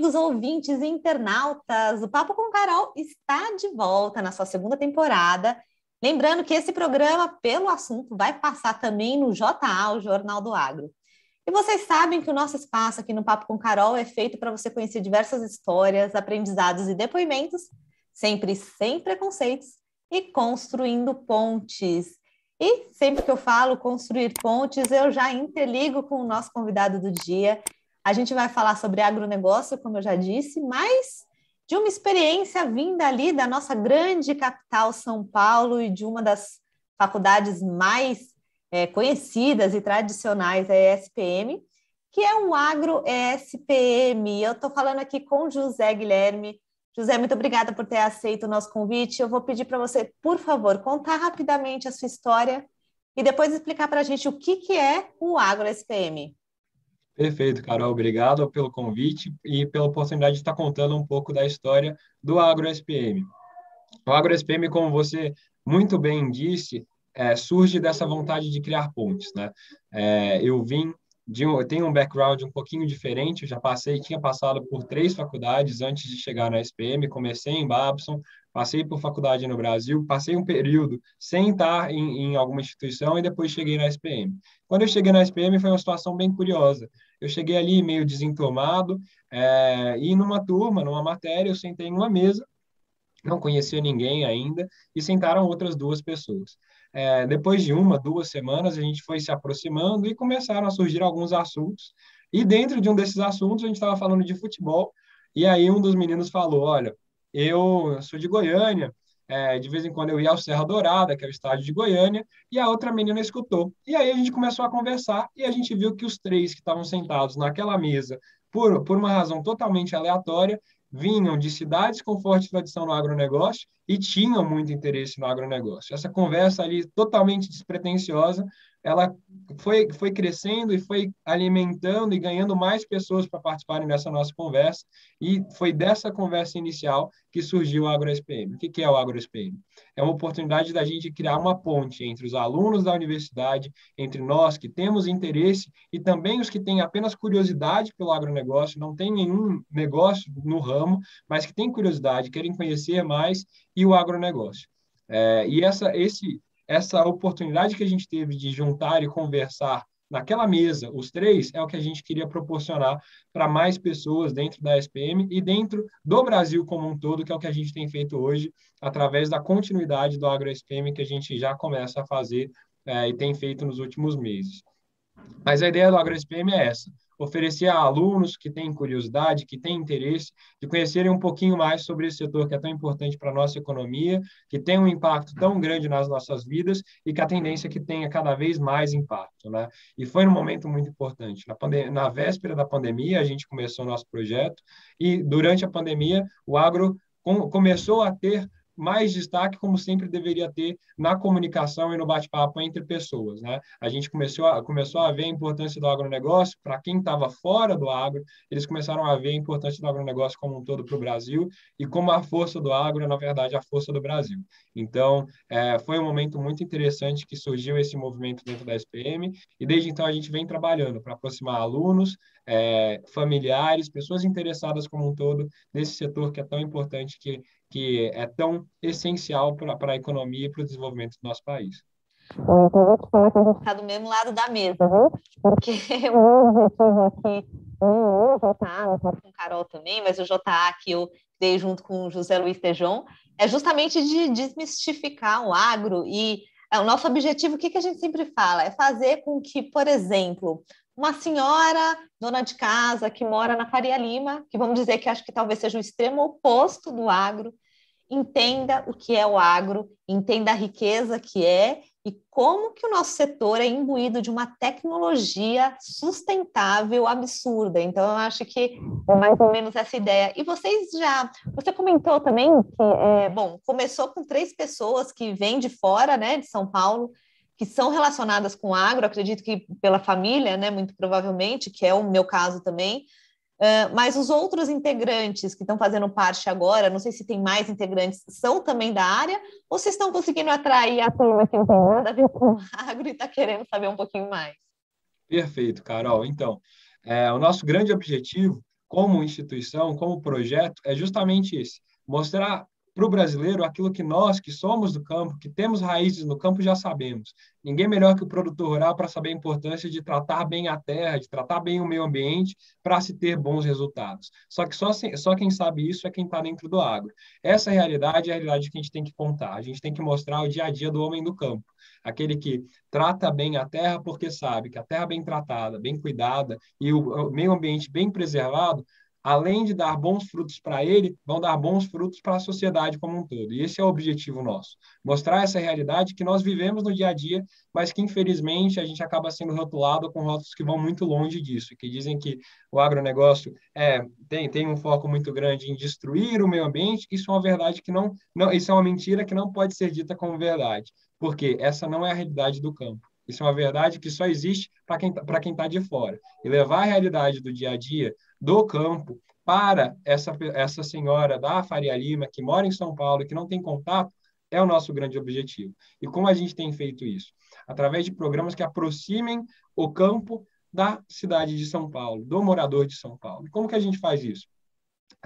amigos, ouvintes e internautas! O Papo com Carol está de volta na sua segunda temporada. Lembrando que esse programa, pelo assunto, vai passar também no JA, o Jornal do Agro. E vocês sabem que o nosso espaço aqui no Papo com Carol é feito para você conhecer diversas histórias, aprendizados e depoimentos, sempre sem preconceitos e construindo pontes. E sempre que eu falo construir pontes, eu já interligo com o nosso convidado do dia. A gente vai falar sobre agronegócio, como eu já disse, mas de uma experiência vinda ali da nossa grande capital, São Paulo, e de uma das faculdades mais conhecidas e tradicionais, a ESPM, que é o Agro ESPM. Eu estou falando aqui com José Guilherme. José, muito obrigada por ter aceito o nosso convite. Eu vou pedir para você, por favor, contar rapidamente a sua história e depois explicar para a gente o que é o Agro ESPM. Perfeito, Carol. Obrigado pelo convite e pela oportunidade de estar contando um pouco da história do AgroSPM. O AgroSPM, como você muito bem disse, surge dessa vontade de criar pontes, né? Eu tenho um background um pouquinho diferente, tinha passado por 3 faculdades antes de chegar na SPM, comecei em Babson, passei por faculdade no Brasil, passei um período sem estar em alguma instituição e depois cheguei na SPM. Quando eu cheguei na SPM foi uma situação bem curiosa. Eu cheguei ali meio desenturmado, e numa matéria, eu sentei em uma mesa, não conhecia ninguém ainda, e sentaram outras 2 pessoas. Depois de 2 semanas, a gente foi se aproximando e começaram a surgir alguns assuntos. E dentro de um desses assuntos, a gente estava falando de futebol, e aí um dos meninos falou, olha, eu sou de Goiânia, de vez em quando eu ia ao Serra Dourada, que é o estádio de Goiânia, e a outra menina escutou. E aí a gente começou a conversar, e a gente viu que os 3 que estavam sentados naquela mesa, por uma razão totalmente aleatória, vinham de cidades com forte tradição no agronegócio e tinham muito interesse no agronegócio. Essa conversa ali, totalmente despretensiosa, ela foi crescendo e foi alimentando e ganhando mais pessoas para participarem dessa nossa conversa, e foi dessa conversa inicial que surgiu o AgroSPM. O que é o AgroSPM? É uma oportunidade da gente criar uma ponte entre os alunos da universidade, entre nós que temos interesse e também os que têm apenas curiosidade pelo agronegócio, não tem nenhum negócio no ramo, mas que têm curiosidade, querem conhecer mais, e o agronegócio. Essa oportunidade que a gente teve de juntar e conversar naquela mesa, os 3, é o que a gente queria proporcionar para mais pessoas dentro da SPM e dentro do Brasil como um todo, que é o que a gente tem feito hoje, através da continuidade do AgroSPM que a gente já começa a fazer e tem feito nos últimos meses. Mas a ideia do AgroSPM é essa: oferecer a alunos que têm curiosidade, que têm interesse, de conhecerem um pouquinho mais sobre esse setor que é tão importante para a nossa economia, que tem um impacto tão grande nas nossas vidas e que a tendência é que tenha cada vez mais impacto, né? E foi num momento muito importante. Na véspera da pandemia, a gente começou o nosso projeto e, durante a pandemia, o agro começou a ter mais destaque, como sempre deveria ter, na comunicação e no bate-papo entre pessoas, né? A gente começou a ver a importância do agronegócio para quem estava fora do agro, eles começaram a ver a importância do agronegócio como um todo para o Brasil e como a força do agro é, na verdade, a força do Brasil. Então, foi um momento muito interessante que surgiu esse movimento dentro da SPM e desde então a gente vem trabalhando para aproximar alunos, familiares, pessoas interessadas como um todo nesse setor que é tão importante, que é tão essencial para a economia e para o desenvolvimento do nosso país. Então, eu vou te falar que a gente está do mesmo lado da mesa, viu? Porque o objetivo aqui, o JA, eu falo com Carol também, mas o JA que eu dei junto com o José Luiz Tejon, é justamente de desmistificar o agro e o nosso objetivo, o que a gente sempre fala, é fazer com que, por exemplo, uma senhora dona de casa que mora na Faria Lima, que vamos dizer que acho que talvez seja o extremo oposto do agro, entenda o que é o agro, entenda a riqueza que é e como que o nosso setor é imbuído de uma tecnologia sustentável absurda. Então, eu acho que é mais ou menos essa ideia. E você comentou também que, começou com 3 pessoas que vêm de fora, né, de São Paulo, que são relacionadas com agro, acredito que pela família, né, muito provavelmente, que é o meu caso também. Mas os outros integrantes que estão fazendo parte agora, não sei se tem mais integrantes, são também da área, ou vocês estão conseguindo atrair a turma que não tem nada a ver com agro e está querendo saber um pouquinho mais? Perfeito, Carol. Então, o nosso grande objetivo, como instituição, como projeto, é justamente esse: mostrar para o brasileiro aquilo que nós, que somos do campo, que temos raízes no campo, já sabemos. Ninguém melhor que o produtor rural para saber a importância de tratar bem a terra, de tratar bem o meio ambiente, para se ter bons resultados. Só que só quem sabe isso é quem está dentro do agro. Essa realidade é a realidade que a gente tem que contar. A gente tem que mostrar o dia a dia do homem do campo. Aquele que trata bem a terra porque sabe que a terra bem tratada, bem cuidada e o meio ambiente bem preservado, além de dar bons frutos para ele, vão dar bons frutos para a sociedade como um todo. E esse é o objetivo nosso: mostrar essa realidade que nós vivemos no dia a dia, mas que, infelizmente, a gente acaba sendo rotulado com rótulos que vão muito longe disso, que dizem que o agronegócio tem um foco muito grande em destruir o meio ambiente. Isso é uma verdade que não, isso é uma mentira que não pode ser dita como verdade, porque essa não é a realidade do campo. Isso é uma verdade que só existe para quem tá de fora. E levar a realidade do dia a dia do campo para essa senhora da Faria Lima, que mora em São Paulo e que não tem contato, é o nosso grande objetivo. E como a gente tem feito isso? Através de programas que aproximem o campo da cidade de São Paulo, do morador de São Paulo. Como que a gente faz isso?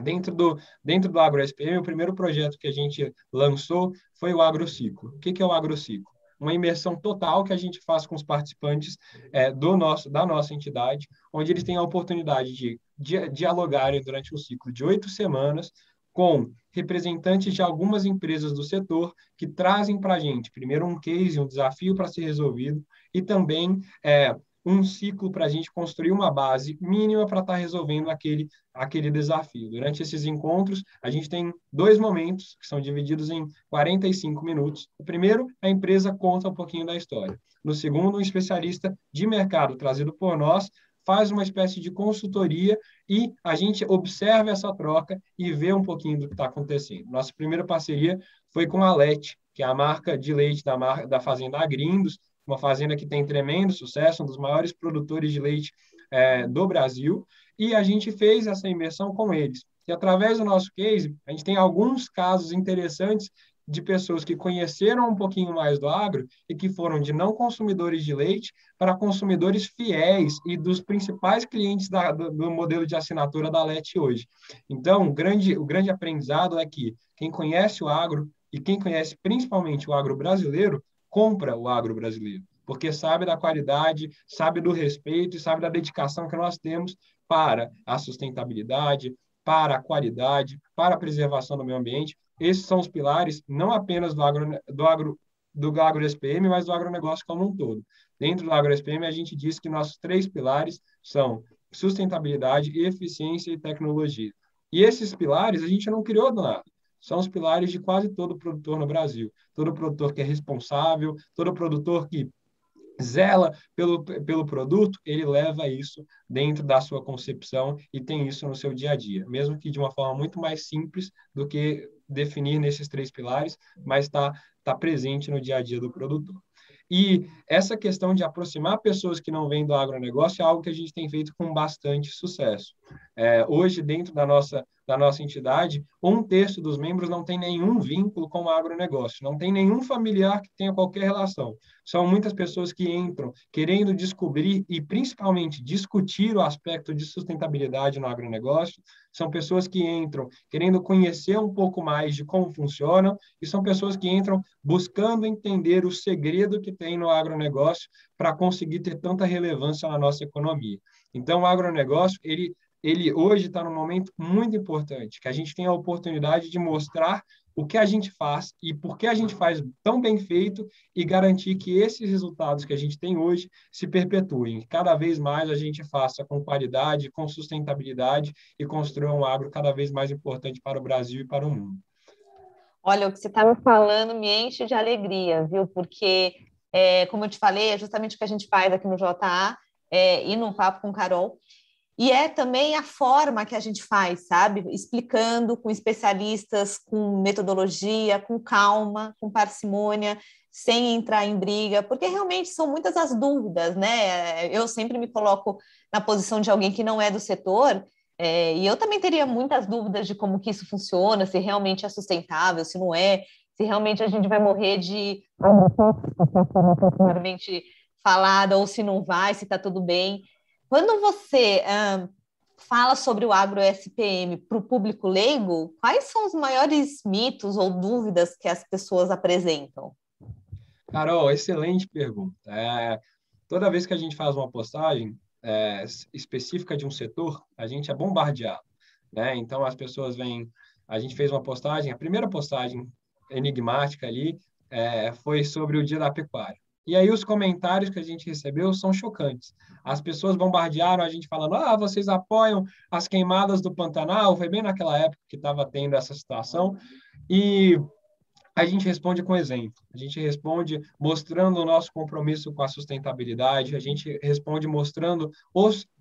Dentro do AgroSPM, o primeiro projeto que a gente lançou foi o AgroCiclo. O que é o AgroCiclo? Uma imersão total que a gente faz com os participantes da nossa entidade, onde eles têm a oportunidade de dialogarem durante um ciclo de 8 semanas com representantes de algumas empresas do setor que trazem para a gente, primeiro, um case, um desafio para ser resolvido, e também um ciclo para a gente construir uma base mínima para estar resolvendo aquele desafio. Durante esses encontros, a gente tem 2 momentos que são divididos em 45 minutos. O primeiro, a empresa conta um pouquinho da história. No segundo, um especialista de mercado trazido por nós faz uma espécie de consultoria e a gente observa essa troca e vê um pouquinho do que está acontecendo. Nossa primeira parceria foi com a Lete, que é a marca de leite da Fazenda Agrindos, uma fazenda que tem tremendo sucesso, um dos maiores produtores de leite do Brasil, e a gente fez essa imersão com eles. E através do nosso case, a gente tem alguns casos interessantes de pessoas que conheceram um pouquinho mais do agro e que foram de não consumidores de leite para consumidores fiéis e dos principais clientes do modelo de assinatura da Lete hoje. Então, o grande aprendizado é que quem conhece o agro e quem conhece principalmente o agro brasileiro, compra o agro brasileiro, porque sabe da qualidade, sabe do respeito e sabe da dedicação que nós temos para a sustentabilidade, para a qualidade, para a preservação do meio ambiente. Esses são os pilares não apenas do AgroSPM, mas do agronegócio como um todo. Dentro do AgroSPM, a gente diz que nossos 3 pilares são sustentabilidade, eficiência e tecnologia. E esses pilares a gente não criou do nada. São os pilares de quase todo produtor no Brasil. Todo produtor que é responsável, todo produtor que zela pelo produto, ele leva isso dentro da sua concepção e tem isso no seu dia a dia, mesmo que de uma forma muito mais simples do que definir nesses 3 pilares, mas tá presente no dia a dia do produtor. E essa questão de aproximar pessoas que não vêm do agronegócio é algo que a gente tem feito com bastante sucesso. Hoje, dentro da nossa entidade, 1/3 dos membros não tem nenhum vínculo com o agronegócio, não tem nenhum familiar que tenha qualquer relação. São muitas pessoas que entram querendo descobrir e, principalmente, discutir o aspecto de sustentabilidade no agronegócio. São pessoas que entram querendo conhecer um pouco mais de como funciona e são pessoas que entram buscando entender o segredo que tem no agronegócio para conseguir ter tanta relevância na nossa economia. Então, o agronegócio, ele hoje está num momento muito importante, que a gente tem a oportunidade de mostrar o que a gente faz e por que a gente faz tão bem feito e garantir que esses resultados que a gente tem hoje se perpetuem. Cada vez mais a gente faça com qualidade, com sustentabilidade e construa um agro cada vez mais importante para o Brasil e para o mundo. Olha, o que você está me falando me enche de alegria, viu? Porque, como eu te falei, é justamente o que a gente faz aqui no JA e no Papo com Carol. E é também a forma que a gente faz, sabe? Explicando com especialistas, com metodologia, com calma, com parcimônia, sem entrar em briga, porque realmente são muitas as dúvidas, né? Eu sempre me coloco na posição de alguém que não é do setor, e eu também teria muitas dúvidas de como que isso funciona, se realmente é sustentável, se não é, se realmente a gente vai morrer de popularmente falada ou se não vai, se está tudo bem. Quando você fala sobre o agro-SPM para o público leigo, quais são os maiores mitos ou dúvidas que as pessoas apresentam? Carol, excelente pergunta. Toda vez que a gente faz uma postagem específica de um setor, a gente é bombardeado, né? Então, as pessoas vêm... A gente fez uma postagem, a primeira postagem enigmática ali foi sobre o Dia da Pecuária. E aí os comentários que a gente recebeu são chocantes. As pessoas bombardearam a gente falando: vocês apoiam as queimadas do Pantanal? Foi bem naquela época que estava tendo essa situação. E a gente responde com exemplo, a gente responde mostrando o nosso compromisso com a sustentabilidade, a gente responde mostrando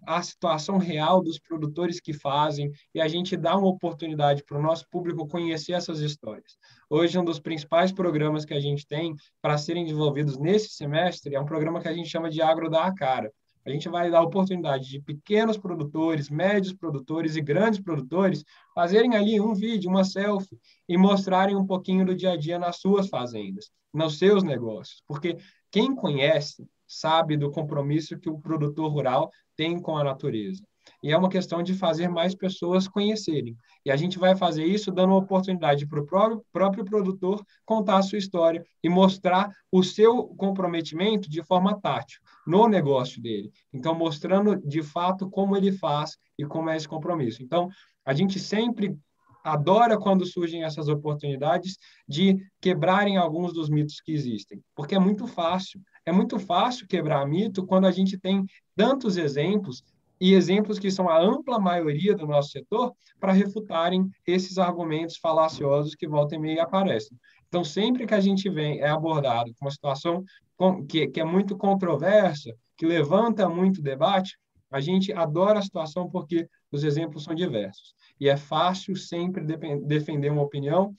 a situação real dos produtores que fazem e a gente dá uma oportunidade para o nosso público conhecer essas histórias. Hoje, um dos principais programas que a gente tem para serem desenvolvidos nesse semestre é um programa que a gente chama de Agro da Cara. A gente vai dar a oportunidade de pequenos produtores, médios produtores e grandes produtores fazerem ali um vídeo, uma selfie e mostrarem um pouquinho do dia a dia nas suas fazendas, nos seus negócios. Porque quem conhece sabe do compromisso que o produtor rural tem com a natureza. E é uma questão de fazer mais pessoas conhecerem. E a gente vai fazer isso dando uma oportunidade para o próprio produtor contar a sua história e mostrar o seu comprometimento de forma tátil no negócio dele. Então, mostrando de fato como ele faz e como é esse compromisso. Então, a gente sempre adora quando surgem essas oportunidades de quebrarem alguns dos mitos que existem, porque é muito fácil. É muito fácil quebrar mito quando a gente tem tantos exemplos e exemplos que são a ampla maioria do nosso setor para refutarem esses argumentos falaciosos que volta e meia aparecem. Então, sempre que a gente é abordado com uma situação que é muito controversa, que levanta muito debate, a gente adora a situação porque os exemplos são diversos. E é fácil sempre defender uma opinião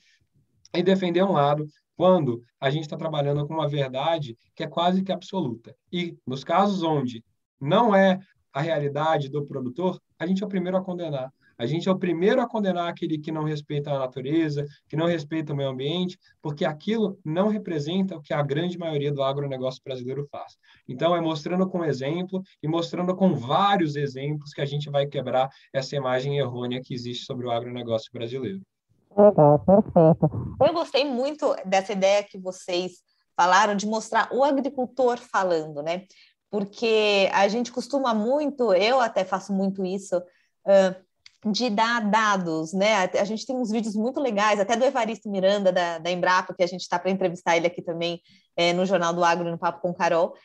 e defender um lado quando a gente está trabalhando com uma verdade que é quase que absoluta. E nos casos onde não é a realidade do produtor, a gente é o primeiro a condenar. A gente é o primeiro a condenar aquele que não respeita a natureza, que não respeita o meio ambiente, porque aquilo não representa o que a grande maioria do agronegócio brasileiro faz. Então, é mostrando com exemplo e mostrando com vários exemplos que a gente vai quebrar essa imagem errônea que existe sobre o agronegócio brasileiro. Legal, perfeito. Eu gostei muito dessa ideia que vocês falaram de mostrar o agricultor falando, né? Porque a gente costuma muito, eu até faço muito isso, de dar dados, né? A gente tem uns vídeos muito legais, até do Evaristo Miranda, da Embrapa, que a gente está para entrevistar ele aqui também no Jornal do Agro, no Papo com Carol.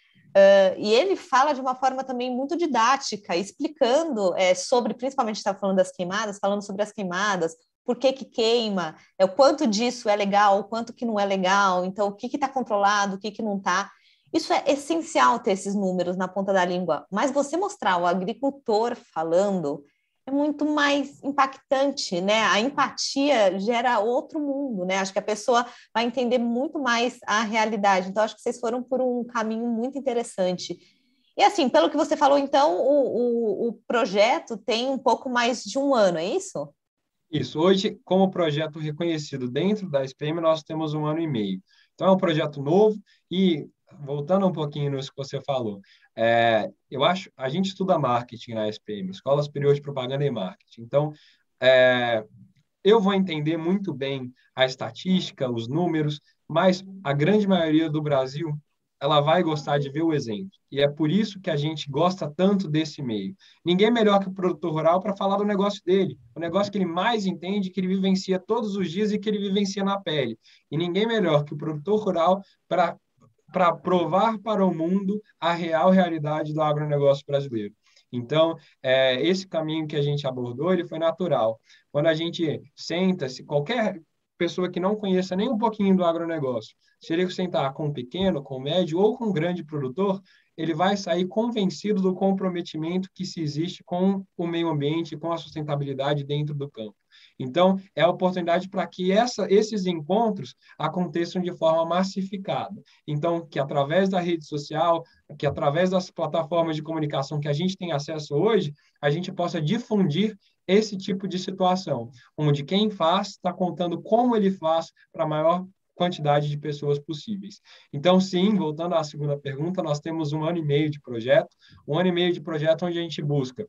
E ele fala de uma forma também muito didática, explicando sobre, principalmente está falando das queimadas, falando sobre as queimadas, por que queima, o quanto disso é legal, o quanto que não é legal, então o que está controlado, o que não está. Isso é essencial ter esses números na ponta da língua, mas você mostrar o agricultor falando é muito mais impactante, né? A empatia gera outro mundo, né? Acho que a pessoa vai entender muito mais a realidade. Então, acho que vocês foram por um caminho muito interessante. E assim, pelo que você falou, então, o projeto tem um pouco mais de um ano, é isso? Isso. Hoje, como projeto reconhecido dentro da SPM, nós temos 1 ano e meio. Então, é um projeto novo e, voltando um pouquinho nisso que você falou, eu acho, a gente estuda marketing na SPM, Escola Superior de Propaganda e Marketing. Então, é, eu vou entender muito bem a estatística, os números, mas a grande maioria do Brasil ela vai gostar de ver o exemplo. E é por isso que a gente gosta tanto desse meio. Ninguém melhor que o produtor rural para falar do negócio dele, o negócio que ele mais entende, que ele vivencia todos os dias e que ele vivencia na pele. E ninguém melhor que o produtor rural para provar para o mundo a real realidade do agronegócio brasileiro. Então, esse caminho que a gente abordou, ele foi natural. Quando a gente senta, se qualquer pessoa que não conheça nem um pouquinho do agronegócio, se ele sentar com um pequeno, com um médio ou com um grande produtor, ele vai sair convencido do comprometimento que se existe com o meio ambiente, com a sustentabilidade dentro do campo. Então, é a oportunidade para que esses encontros aconteçam de forma massificada. Então, que através da rede social, que através das plataformas de comunicação que a gente tem acesso hoje, a gente possa difundir esse tipo de situação, onde quem faz está contando como ele faz para a maior quantidade de pessoas possíveis. Então, sim, voltando à segunda pergunta, nós temos 1 ano e meio de projeto, 1 ano e meio de projeto onde a gente busca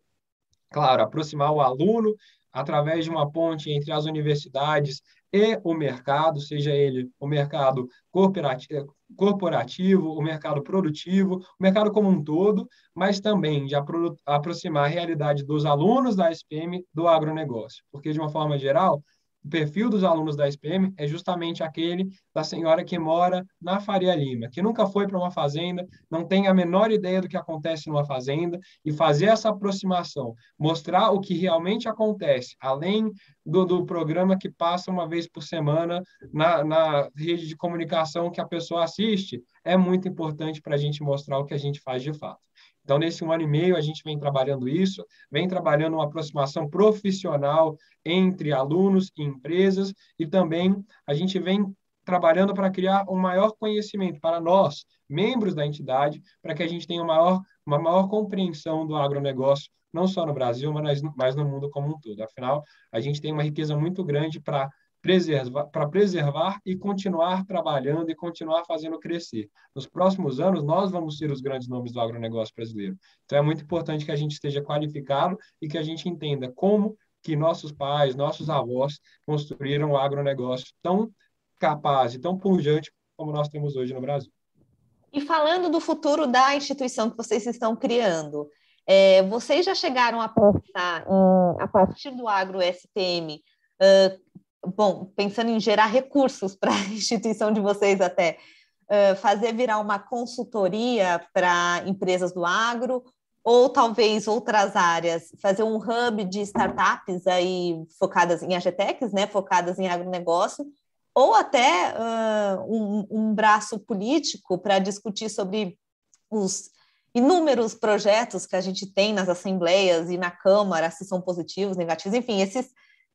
claro, aproximar o aluno através de uma ponte entre as universidades e o mercado, seja ele o mercado corporativo, o mercado produtivo, o mercado como um todo, mas também de aproximar a realidade dos alunos da SPM do agronegócio, porque, de uma forma geral, o perfil dos alunos da SPM é justamente aquele da senhora que mora na Faria Lima, que nunca foi para uma fazenda, não tem a menor ideia do que acontece numa fazenda, e fazer essa aproximação, mostrar o que realmente acontece, além do programa que passa uma vez por semana na rede de comunicação que a pessoa assiste, é muito importante para a gente mostrar o que a gente faz de fato. Então, nesse 1 ano e meio, a gente vem trabalhando isso, vem trabalhando uma aproximação profissional entre alunos e empresas, e também a gente vem trabalhando para criar um maior conhecimento para nós, membros da entidade, para que a gente tenha uma maior compreensão do agronegócio, não só no Brasil, mas no mundo como um todo. Afinal, a gente tem uma riqueza muito grande para preservar e continuar trabalhando e continuar fazendo crescer. Nos próximos anos, nós vamos ser os grandes nomes do agronegócio brasileiro. Então, é muito importante que a gente esteja qualificado e que a gente entenda como que nossos pais, nossos avós construíram o agronegócio tão capaz e tão pujante como nós temos hoje no Brasil. E falando do futuro da instituição que vocês estão criando, vocês já chegaram a pensar a partir do Agro SPM, bom, pensando em gerar recursos para a instituição de vocês até, fazer virar uma consultoria para empresas do agro, ou talvez outras áreas, fazer um hub de startups aí focadas em agtechs, né, focadas em agronegócio, ou até um braço político para discutir sobre os inúmeros projetos que a gente tem nas assembleias e na Câmara, se são positivos, negativos, enfim, se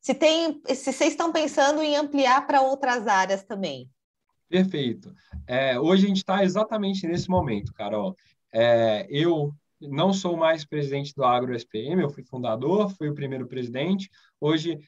vocês estão pensando em ampliar para outras áreas também. Perfeito. Hoje a gente está exatamente nesse momento, Carol. Eu não sou mais presidente do Agro SPM, eu fui fundador, fui o primeiro presidente. Hoje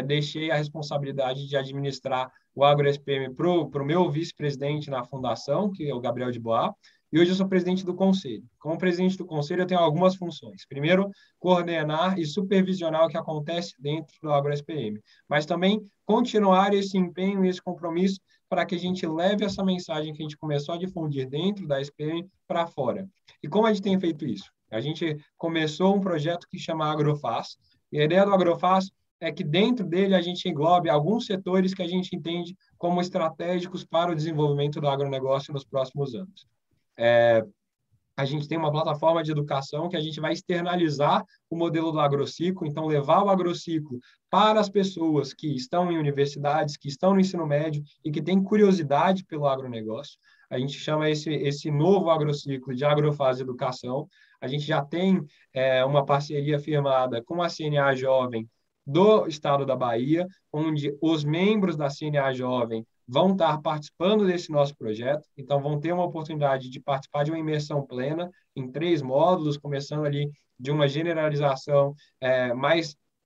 deixei a responsabilidade de administrar o Agro SPM para o meu vice-presidente na fundação, que é o Gabriel de Boa, e hoje eu sou presidente do conselho. Como presidente do conselho, eu tenho algumas funções. Primeiro, coordenar e supervisionar o que acontece dentro do Agro SPM, mas também continuar esse empenho e esse compromisso para que a gente leve essa mensagem que a gente começou a difundir dentro da SPM para fora. E como a gente tem feito isso? A gente começou um projeto que chama Agrofaz, e a ideia do Agrofaz é que dentro dele a gente englobe alguns setores que a gente entende como estratégicos para o desenvolvimento do agronegócio nos próximos anos. A gente tem uma plataforma de educação que a gente vai externalizar o modelo do agrociclo, então levar o agrociclo para as pessoas que estão em universidades, que estão no ensino médio e que têm curiosidade pelo agronegócio. A gente chama esse novo agrociclo de Agrofaz Educação. A gente já tem uma parceria firmada com a CNA Jovem do estado da Bahia, onde os membros da CNA Jovem vão estar participando desse nosso projeto, então vão ter uma oportunidade de participar de uma imersão plena em 3 módulos, começando ali de uma generalização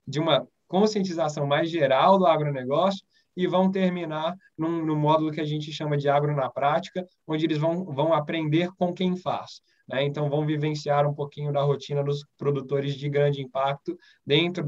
de uma conscientização mais geral do agronegócio, e vão terminar no módulo que a gente chama de Agro na Prática, onde eles vão aprender com quem faz. Né? Então, vão vivenciar um pouquinho da rotina dos produtores de grande impacto dentro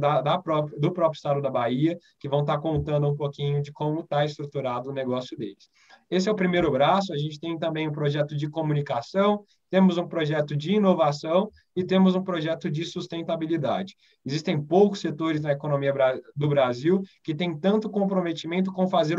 do próprio estado da Bahia, que vão estar contando um pouquinho de como está estruturado o negócio deles. Esse é o primeiro braço. A gente tem também um projeto de comunicação, temos um projeto de inovação e temos um projeto de sustentabilidade. Existem poucos setores na economia do Brasil que têm tanto comprometimento com fazer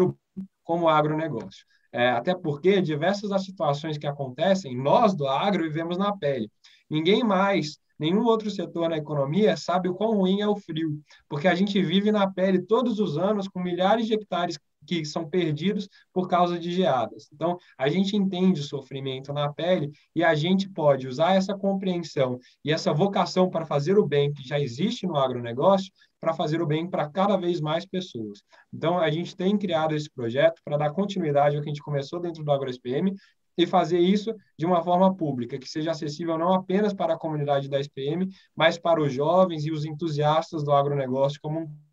como o agronegócio. Até porque diversas das situações que acontecem, nós do agro vivemos na pele. Ninguém mais, nenhum outro setor na economia sabe o quão ruim é o frio, porque a gente vive na pele todos os anos com milhares de hectares que são perdidos por causa de geadas. Então, a gente entende o sofrimento na pele e a gente pode usar essa compreensão e essa vocação para fazer o bem que já existe no agronegócio para fazer o bem para cada vez mais pessoas. Então, a gente tem criado esse projeto para dar continuidade ao que a gente começou dentro do AgroSPM e fazer isso de uma forma pública, que seja acessível não apenas para a comunidade da SPM, mas para os jovens e os entusiastas do agronegócio como um.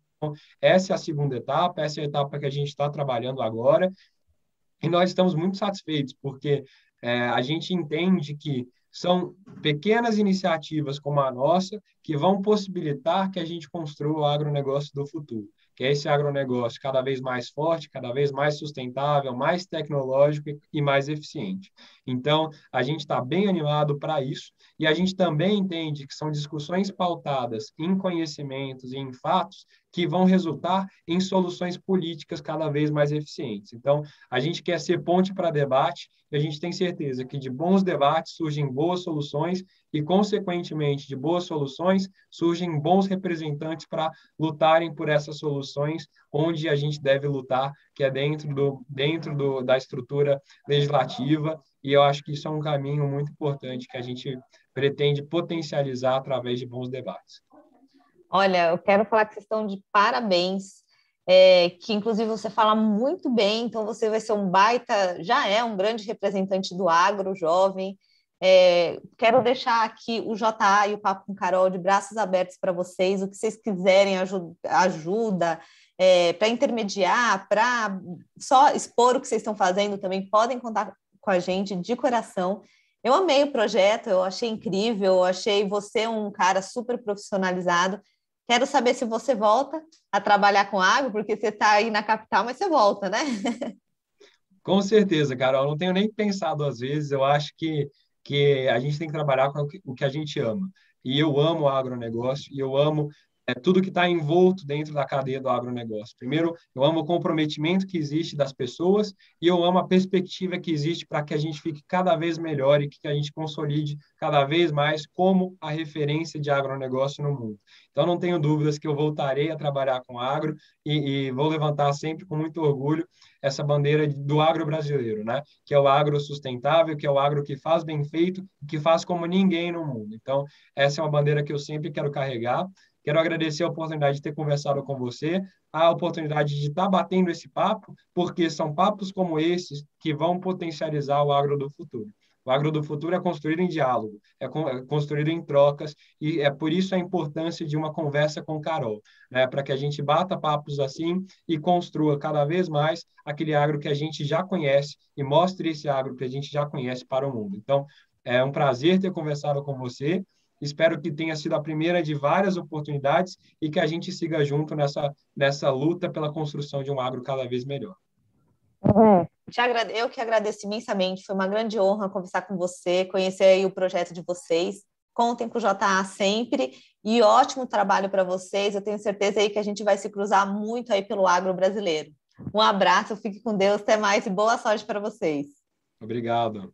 Essa é a segunda etapa, essa é a etapa que a gente está trabalhando agora, e nós estamos muito satisfeitos, porque a gente entende que São pequenas iniciativas como a nossa que vão possibilitar que a gente construa o agronegócio do futuro, que é esse agronegócio cada vez mais forte, cada vez mais sustentável, mais tecnológico e mais eficiente. Então, a gente está bem animado para isso e a gente também entende que são discussões pautadas em conhecimentos e em fatos que vão resultar em soluções políticas cada vez mais eficientes. Então, a gente quer ser ponte para debate e a gente tem certeza que de bons debates surgem boas soluções e, consequentemente, de boas soluções surgem bons representantes para lutarem por essas soluções onde a gente deve lutar, que é da estrutura legislativa, e eu acho que isso é um caminho muito importante que a gente pretende potencializar através de bons debates. Olha, eu quero falar que vocês estão de parabéns, que inclusive você fala muito bem, então você vai ser um baita, já é um grande representante do agro jovem. Quero deixar aqui o JA e o Papo com Carol de braços abertos para vocês, o que vocês quiserem ajuda para intermediar, para só expor o que vocês estão fazendo também, podem contar com a gente de coração. Eu amei o projeto, eu achei incrível, eu achei você um cara super profissionalizado. Quero saber se você volta a trabalhar com agro, porque você está aí na capital, mas você volta, né? Com certeza, Carol. Não tenho nem pensado às vezes. Eu acho que a gente tem que trabalhar com o que a gente ama. E eu amo o agronegócio e eu amo tudo que está envolto dentro da cadeia do agronegócio. Primeiro, eu amo o comprometimento que existe das pessoas e eu amo a perspectiva que existe para que a gente fique cada vez melhor e que a gente consolide cada vez mais como a referência de agronegócio no mundo. Então, não tenho dúvidas que eu voltarei a trabalhar com agro e vou levantar sempre com muito orgulho essa bandeira do agro brasileiro, né? Que é o agro sustentável, que é o agro que faz bem feito, que faz como ninguém no mundo. Então, essa é uma bandeira que eu sempre quero carregar. Quero agradecer a oportunidade de ter conversado com você, a oportunidade de estar batendo esse papo, porque são papos como esses que vão potencializar o agro do futuro. O agro do futuro é construído em diálogo, é construído em trocas, e é por isso a importância de uma conversa com Carol, né? Para que a gente bata papos assim e construa cada vez mais aquele agro que a gente já conhece e mostre esse agro que a gente já conhece para o mundo. Então, é um prazer ter conversado com você. Espero que tenha sido a primeira de várias oportunidades e que a gente siga junto nessa luta pela construção de um agro cada vez melhor. Eu que agradeço imensamente, foi uma grande honra conversar com você, conhecer aí o projeto de vocês. Contem com o JA sempre e ótimo trabalho para vocês. Eu tenho certeza aí que a gente vai se cruzar muito aí pelo agro brasileiro. Um abraço, fique com Deus, até mais e boa sorte para vocês. Obrigado.